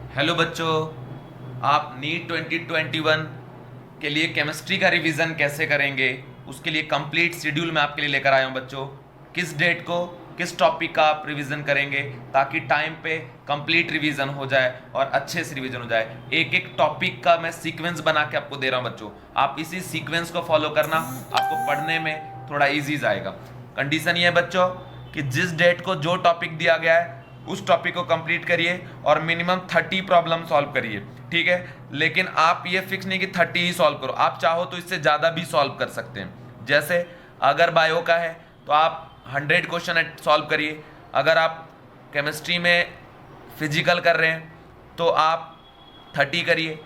Hello बच्चों, आप NEET 2021 के लिए केमिस्ट्री का रिवीजन कैसे करेंगे उसके लिए कंप्लीट शेड्यूल मैं आपके लिए लेकर आया हूं बच्चों। किस डेट को किस टॉपिक का आप रिवीजन करेंगे ताकि टाइम पे कंप्लीट रिवीजन हो जाए और अच्छे से रिवीजन हो जाए। एक एक टॉपिक का मैं सीक्वेंस बना के आपको दे रहा हूं बच्चों, आप इसी सीक्वेंस को फॉलो करना, आपको पढ़ने में थोड़ा ईजी जाएगा। कंडीशन ये है बच्चों कि जिस डेट को जो टॉपिक दिया गया है उस टॉपिक को कंप्लीट करिए और मिनिमम 30 प्रॉब्लम सॉल्व करिए, ठीक है। लेकिन आप ये फिक्स नहीं कि 30 ही सॉल्व करो, आप चाहो तो इससे ज़्यादा भी सॉल्व कर सकते हैं। जैसे अगर बायो का है तो आप 100 क्वेश्चन सॉल्व करिए, अगर आप केमिस्ट्री में फिजिकल कर रहे हैं तो आप 30 करिए,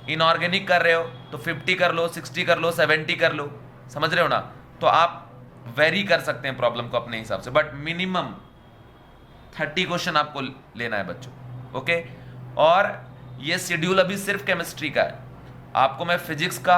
इनऑर्गेनिक कर रहे हो तो 50 कर लो, 60 कर लो, 70 कर लो, समझ रहे हो ना। तो आप वेरी कर सकते हैं प्रॉब्लम को अपने हिसाब से, बट मिनिमम 30 क्वेश्चन आपको लेना है बच्चों, ओके। और ये शेड्यूल अभी सिर्फ केमिस्ट्री का है, आपको मैं फिजिक्स का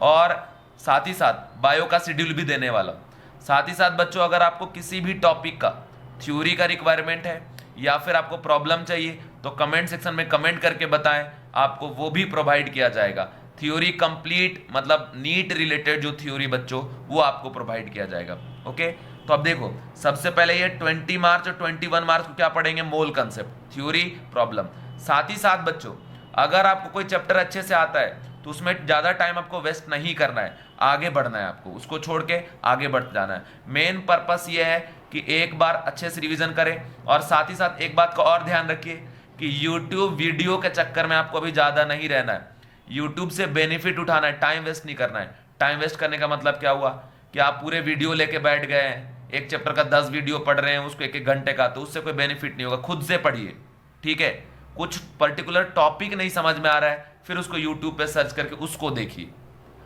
और साथ ही साथ बायो का शेड्यूल भी देने वाला हूं। साथ ही साथ बच्चों अगर आपको किसी भी टॉपिक का थ्योरी का रिक्वायरमेंट है या फिर आपको प्रॉब्लम चाहिए तो कमेंट सेक्शन में कमेंट करके बताएं, आपको वो भी प्रोवाइड किया जाएगा। थ्योरी कंप्लीट मतलब नीट रिलेटेड जो थ्योरी बच्चों वो आपको प्रोवाइड किया जाएगा, ओके। तो अब देखो सबसे पहले ये 20 मार्च और 21 मार्च को क्या पढ़ेंगे, मोल कंसेप्ट, थ्योरी, प्रॉब्लम। साथ ही साथ बच्चों अगर आपको कोई चैप्टर अच्छे से आता है तो उसमें ज़्यादा टाइम आपको वेस्ट नहीं करना है, आगे बढ़ना है, आपको उसको छोड़ के आगे बढ़ जाना है। मेन पर्पस ये है कि एक बार अच्छे से रिवीजन करें और साथ ही साथ एक बात का और ध्यान रखिए कि यूट्यूब वीडियो के चक्कर में आपको अभी ज़्यादा नहीं रहना है, यूट्यूब से बेनिफिट उठाना है, टाइम वेस्ट नहीं करना है। टाइम वेस्ट करने का मतलब क्या हुआ कि आप पूरे वीडियो लेके बैठ गए हैं, एक चैप्टर का 10 वीडियो पढ़ रहे हैं उसको एक एक घंटे का, तो उससे कोई बेनिफिट नहीं होगा। खुद से पढ़िए, ठीक है। कुछ पर्टिकुलर टॉपिक नहीं समझ में आ रहा है फिर उसको यूट्यूब पे सर्च करके उसको देखिए।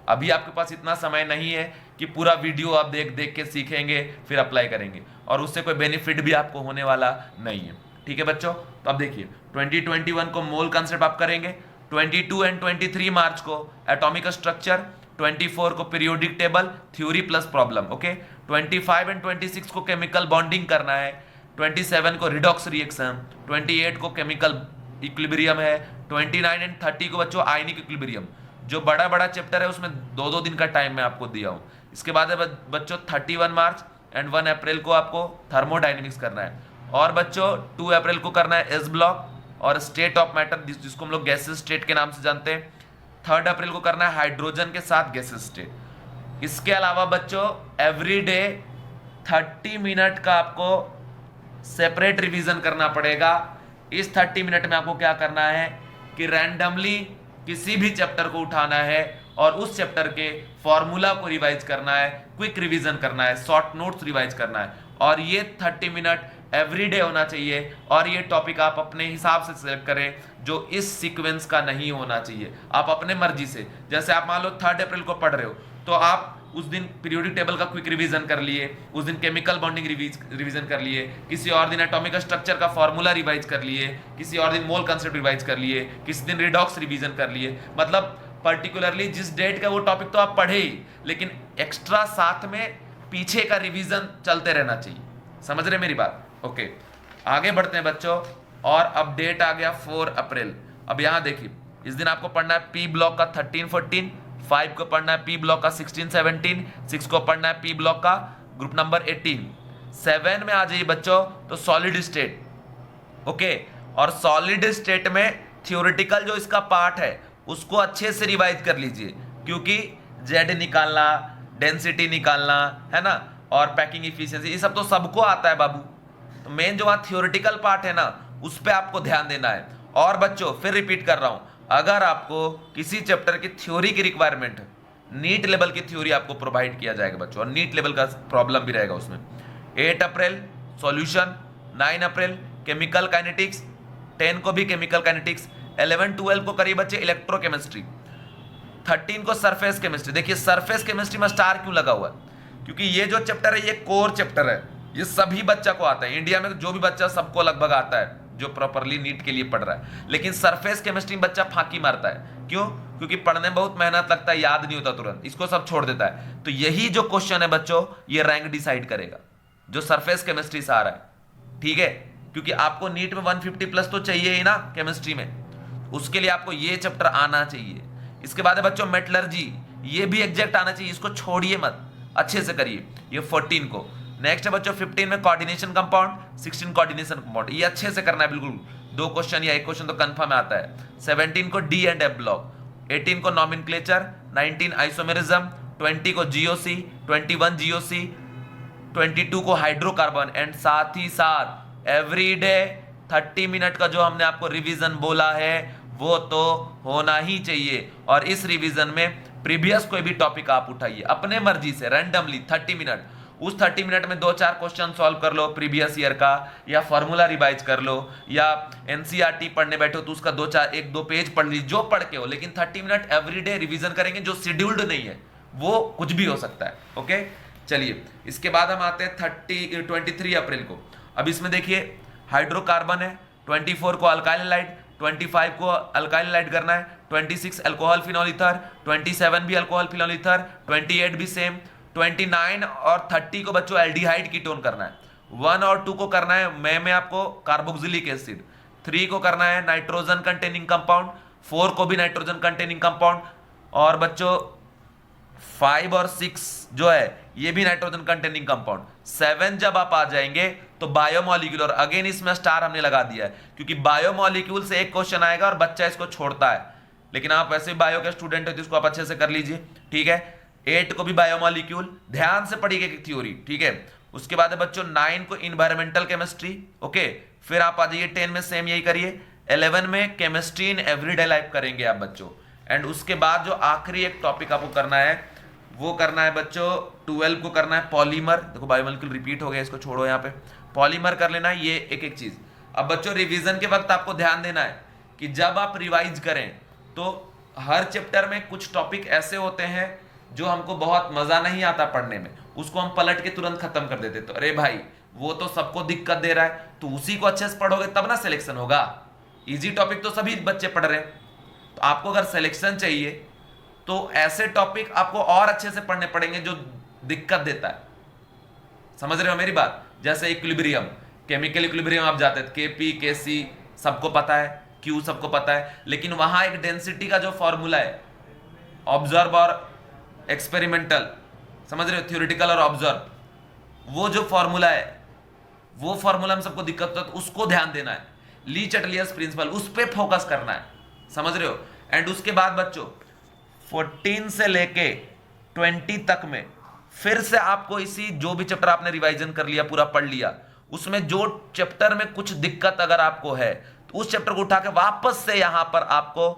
अभी आपके पास इतना समय नहीं है कि पूरा वीडियो आप देख देख के सीखेंगे फिर अप्लाई करेंगे और उससे कोई बेनिफिट भी आपको होने वाला नहीं है, ठीक है बच्चों। तो अब देखिए 2021 को मोल कंसेप्ट आप करेंगे, 22 एंड 23 मार्च को एटॉमिक स्ट्रक्चर, 24 को periodic table, theory plus problem, okay. 25 and 26 को केमिकल बॉन्डिंग करना है, 27 को रिडॉक्स रिएक्शन, 28 को केमिकल इक्विलिब्रियम है, 29 एंड 30 को बच्चों आयनिक इक्विलिब्रियम। जो बड़ा बड़ा चैप्टर है उसमें दो दो दिन का टाइम मैं आपको दिया हूँ। इसके बाद है बच्चों 31 मार्च एंड 1 अप्रैल को आपको थर्मोडाइनमिक्स करना है, और बच्चों 2 अप्रैल को करना है एस ब्लॉक और स्टेट ऑफ मैटर जिसको हम लोग गैसेस स्टेट के नाम से जानते हैं। 3 अप्रैल को करना है हाइड्रोजन के साथ गैसेस स्टेट। इसके अलावा बच्चों एवरी डे 30 मिनट का आपको सेपरेट रिवीजन करना पड़ेगा। इस 30 मिनट में आपको क्या करना है कि रैंडमली किसी भी चैप्टर को उठाना है और उस चैप्टर के फॉर्मूला को रिवाइज करना है, क्विक रिवीजन करना है, शॉर्ट नोट्स रिवाइज करना है, और ये 30 मिनट एवरीडे होना चाहिए। और ये टॉपिक आप अपने हिसाब से सिलेक्ट करें जो इस सीक्वेंस का नहीं होना चाहिए, आप अपने मर्जी से। जैसे आप मान लो 3 अप्रैल को पढ़ रहे हो तो आप उस दिन पीरियोडिक टेबल का क्विक रिवीजन कर लिए, उस दिन केमिकल बॉन्डिंग रिवीजन कर लिए, किसी और दिन एटॉमिक स्ट्रक्चर का फॉर्मूला रिवाइज कर लिए, किसी और दिन मोल कंसेप्ट रिवाइज कर लिए, किसी दिन रिडॉक्स रिवीजन कर लिए। मतलब पर्टिकुलरली जिस डेट का वो टॉपिक तो आप पढ़े ही, लेकिन एक्स्ट्रा साथ में पीछे का रिवीजन चलते रहना चाहिए। समझ रहे मेरी बात? ओके, आगे बढ़ते हैं बच्चों। और अब डेट आ गया 4 अप्रैल। अब यहां देखिए इस दिन आपको पढ़ना है पी ब्लॉक का 13 14, 5 को पढ़ना है पी ब्लॉक का 16 17, 6 को पढ़ना है पी ब्लॉक का ग्रुप नंबर 18। 7 में आ जाइए बच्चों तो सॉलिड स्टेट, ओके। और सॉलिड स्टेट में थियोरेटिकल जो इसका पार्ट है उसको अच्छे से रिवाइज कर लीजिए, क्योंकि जेड निकालना, डेंसिटी निकालना है ना, और पैकिंग इफिशियंसी, ये सब तो सबको आता है बाबू। तो मेन जो वहां थियोरेटिकल पार्ट है ना उस पर आपको ध्यान देना है। और बच्चों फिर रिपीट कर रहा हूं, अगर आपको किसी चैप्टर की थ्योरी की रिक्वायरमेंट है, नीट लेवल की थ्योरी आपको प्रोवाइड किया जाएगा बच्चों, और नीट लेवल का प्रॉब्लम भी रहेगा उसमें। 8 अप्रैल सॉल्यूशन, 9 अप्रैल केमिकल काइनेटिक्स, 10 को भी केमिकल काइनेटिक्स, 11 12 को करिए बच्चे इलेक्ट्रोकेमिस्ट्री, 13 को सरफेस केमिस्ट्री। देखिए सरफेस केमिस्ट्री में स्टार क्यों लगा हुआ है, क्योंकि ये जो चैप्टर है ये कोर चैप्टर है, ये सभी बच्चा को आता है, इंडिया में जो भी बच्चा सबको लगभग आता है जो प्रॉपरली नीट के लिए पढ़ रहा है। लेकिन सरफेस केमिस्ट्री में बच्चा फांकी मारता है, क्यों? क्योंकि पढ़ने में बहुत मेहनत लगता है, याद नहीं होता तुरंत, इसको सब छोड़ देता है। तो यही जो क्वेश्चन है बच्चों ये रैंक डिसाइड करेगा जो सरफेस केमिस्ट्री से आ रहा है, ठीक है। क्योंकि आपको नीट में 150 प्लस तो चाहिए ही ना केमिस्ट्री में, उसके लिए आपको ये चैप्टर आना चाहिए। इसके बाद है बच्चों मेटलर्जी, ये भी एग्जैक्ट आना चाहिए, इसको छोड़िए मत, अच्छे से करिए ये 14 को। नेक्स्ट है बच्चों 15 में कोऑर्डिनेशन कंपाउंड, 16 कोऑर्डिनेशन कंपाउंड, ये अच्छे से करना है बिल्कुल, 2 क्वेश्चन या 1 क्वेश्चन तो कंफर्म आता है। 17 को डी एंड एफ ब्लॉक, 18 को नॉमेनक्लेचर, 19 आइसोमेरिज्म, 20 को जीओसी, 21 जीओसी, 22 को हाइड्रोकार्बन, एंड साथ ही साथ एवरीडे 30 मिनट का जो हमने आपको रिवीजन बोला है वो तो होना ही चाहिए। और इस रिवीजन में प्रीवियस कोई भी टॉपिक आप उठाइए अपने मर्जी से, रैंडमली 30 मिनट, उस 30 मिनट में 2-4 क्वेश्चन सॉल्व कर लो प्रीवियस ईयर का, या फॉर्मूला रिवाइज कर लो, या एनसीईआरटी पढ़ने बैठो तो उसका 1-2 पेज पढ़ ली, जो पढ़ के हो, लेकिन 30 मिनट एवरीडे रिवीजन करेंगे। जो शेड्यूल्ड नहीं है वो कुछ भी हो सकता है। ओके, चलिए इसके बाद हम आते हैं 23 अप्रैल को। अब इसमें देखिए हाइड्रोकार्बन है, 24 को अल्काइल हैलाइड, 25 को अल्काइल हैलाइड करना है, 26 अल्कोहल फिनोल ईथर, 27 भी अल्कोहल फिनोल ईथर, 28 भी सेम, 29 और 30 को बच्चों एल्डिहाइड कीटोन करना है, 1 और 2 को करना है में आपको कार्बोक्सिलिक एसिड, 3 को करना है नाइट्रोजन कंटेनिंग कंपाउंड, 4 को भी नाइट्रोजन कंटेनिंग कंपाउंड, और बच्चों 5 और 6 जो है ये भी नाइट्रोजन कंटेनिंग कंपाउंड। 7 जब आप आ जाएंगे तो बायोमोलिक्यूल, और अगेन इसमें स्टार हमने लगा दिया है क्योंकि बायोमोलिक्यूल से एक क्वेश्चन आएगा और बच्चा इसको छोड़ता है, लेकिन आप वैसे भी बायो के स्टूडेंट हो तो इसको आप अच्छे से कर लीजिए, ठीक है। 8 को भी बायोमोलिक्यूल, ध्यान से पढ़िएगा की थ्योरी, ठीक है। उसके बाद है बच्चों 9 को इन्वायरमेंटल केमिस्ट्री, ओके। फिर आप आ जाइए 10 में सेम यही करिए, 11 में केमिस्ट्री इन एवरीडे लाइफ करेंगे आप बच्चों। एंड उसके बाद जो आखिरी एक टॉपिक आपको करना है वो करना है बच्चों 12 को करना है पॉलीमर। देखो बायोमोलिक्यूल रिपीट हो गया, इसको छोड़ो, यहाँ पे पॉलीमर कर लेना है, ये एक एक चीज। अब बच्चों रिवीजन के वक्त आपको ध्यान देना है कि जब आप रिवाइज करें तो हर चैप्टर में कुछ टॉपिक ऐसे होते हैं जो हमको बहुत मजा नहीं आता पढ़ने में, उसको हम पलट के तुरंत खत्म कर देते, तो अरे भाई वो तो सबको दिक्कत दे रहा है, तो उसी को अच्छे से पढ़ोगे तब ना सिलेक्शन होगा। इजी टॉपिक तो सभी बच्चे पढ़ रहे हैं, तो आपको अगर सिलेक्शन चाहिए तो ऐसे टॉपिक आपको और अच्छे से पढ़ने पड़ेंगे जो दिक्कत देता है, समझ रहे हो मेरी बात। जैसे इक्विलिब्रियम, केमिकल इक्विलिब्रियम आप जाते हैं, केपी केसी सबको पता है, क्यू सबको पता है, लेकिन वहां एक डेंसिटी का जो फॉर्मूला है, ऑब्जर्व और एक्सपेरिमेंटल, समझ रहे हो, थ्योरेटिकल और ऑब्जर्व, वो जो फॉर्मूला है वो फॉर्मूला में सबको दिक्कत होता है, तो उसको ध्यान देना है, ली चटलियस प्रिंसिपल, उस पर फोकस करना है, समझ रहे हो। एंड उसके बाद बच्चों 14 से लेके 20 तक में फिर से आपको इसी जो भी चैप्टर आपने रिवाइजन कर लिया, पूरा पढ़ लिया, उसमें जो चैप्टर में कुछ दिक्कत अगर आपको है तो उस चैप्टर को उठा के वापस से यहां पर आपको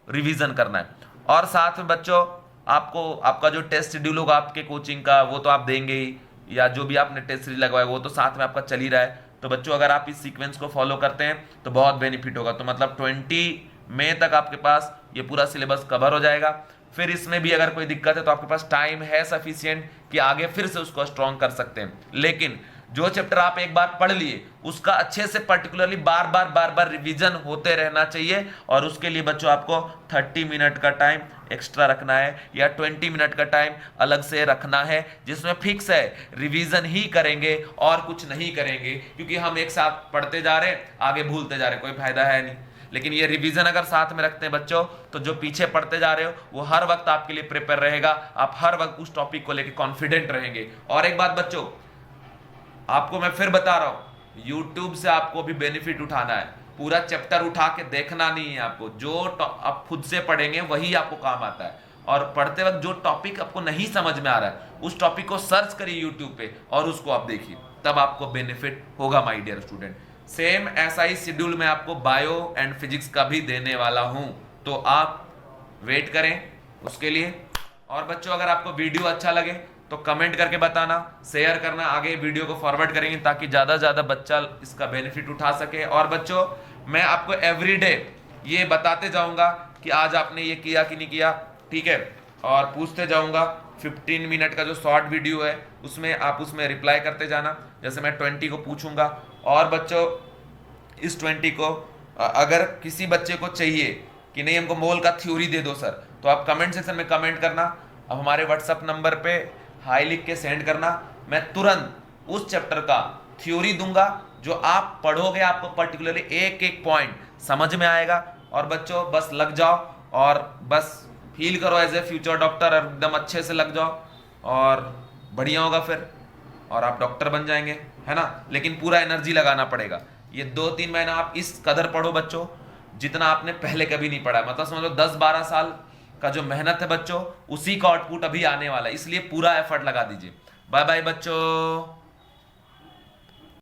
रिवीजन करना है। और साथ में बच्चों आपको आपका जो टेस्ट शेड्यूल होगा आपके कोचिंग का वो तो आप देंगे ही, या जो भी आपने टेस्ट सीरीज लगवाया वो तो साथ में आपका चल ही रहा है। तो बच्चों अगर आप इस सीक्वेंस को फॉलो करते हैं तो बहुत बेनिफिट होगा। तो मतलब 20 मई तक आपके पास ये पूरा सिलेबस कवर हो जाएगा। फिर इसमें भी अगर कोई दिक्कत है तो आपके पास टाइम है सफिशिएंट कि आगे फिर से उसको स्ट्रॉन्ग कर सकते हैं। लेकिन जो चैप्टर आप एक बार पढ़ लिए उसका अच्छे से पर्टिकुलरली बार बार रिवीजन होते रहना चाहिए। और उसके लिए बच्चों आपको 30 मिनट का टाइम एक्स्ट्रा रखना है या 20 मिनट का टाइम अलग से रखना है, जिसमें फिक्स है रिवीजन ही करेंगे और कुछ नहीं करेंगे, क्योंकि हम एक साथ पढ़ते जा रहे हैं आगे भूलते जा रहे हैं, कोई फायदा है नहीं। लेकिन ये रिवीजन अगर साथ में रखते हैं बच्चों तो जो पीछे पढ़ते जा रहे हो वो हर वक्त आपके लिए प्रिपेयर रहेगा, आप हर वक्त उस टॉपिक को लेकर कॉन्फिडेंट रहेंगे। और एक बात बच्चों आपको मैं फिर बता रहा हूं, YouTube से आपको भी बेनिफिट उठाना है, पूरा चैप्टर उठा के देखना नहीं है आपको, जो आप खुद से पढ़ेंगे वही आपको काम आता है। और पढ़ते वक्त जो टॉपिक आपको नहीं समझ में आ रहा है उस टॉपिक को सर्च करिए YouTube पे और उसको आप देखिए, तब आपको बेनिफिट होगा माय डियर स्टूडेंट। सेम ऐसा ही शेड्यूल में आपको बायो एंड फिजिक्स का भी देने वाला हूं, तो आप वेट करें उसके लिए। और बच्चों अगर आपको वीडियो अच्छा लगे तो कमेंट करके बताना, शेयर करना, आगे वीडियो को फॉरवर्ड करेंगे ताकि ज़्यादा से ज़्यादा बच्चा इसका बेनिफिट उठा सके। और बच्चों मैं आपको एवरीडे ये बताते जाऊंगा कि आज आपने ये किया कि नहीं किया, ठीक है, और पूछते जाऊंगा। 15 मिनट का जो शॉर्ट वीडियो है उसमें आप उसमें रिप्लाई करते जाना, जैसे मैं 20 को पूछूंगा। और बच्चों इस 20 को अगर किसी बच्चे को चाहिए कि नहीं हमको मोल का थ्योरी दे दो सर, तो आप कमेंट सेक्शन में कमेंट करना, अब हमारे व्हाट्सएप नंबर पे हाई लिख के सेंड करना, मैं तुरंत उस चैप्टर का थ्योरी दूंगा जो आप पढ़ोगे, आपको पर्टिकुलरली एक एक पॉइंट समझ में आएगा, और बच्चों बस लग जाओ और बस फील करो एज ए फ्यूचर डॉक्टर, एकदम अच्छे से लग जाओ और बढ़िया होगा फिर, और आप डॉक्टर बन जाएंगे, है ना। लेकिन पूरा एनर्जी लगाना पड़ेगा। ये 2-3 महीना आप इस कदर पढ़ो बच्चों जितना आपने पहले कभी नहीं पढ़ा। मतलब समझ लो 10-12 साल का जो मेहनत है बच्चों, उसी का आउटपुट अभी आने वाला है, इसलिए पूरा एफर्ट लगा दीजिए। बाय बाय बच्चों।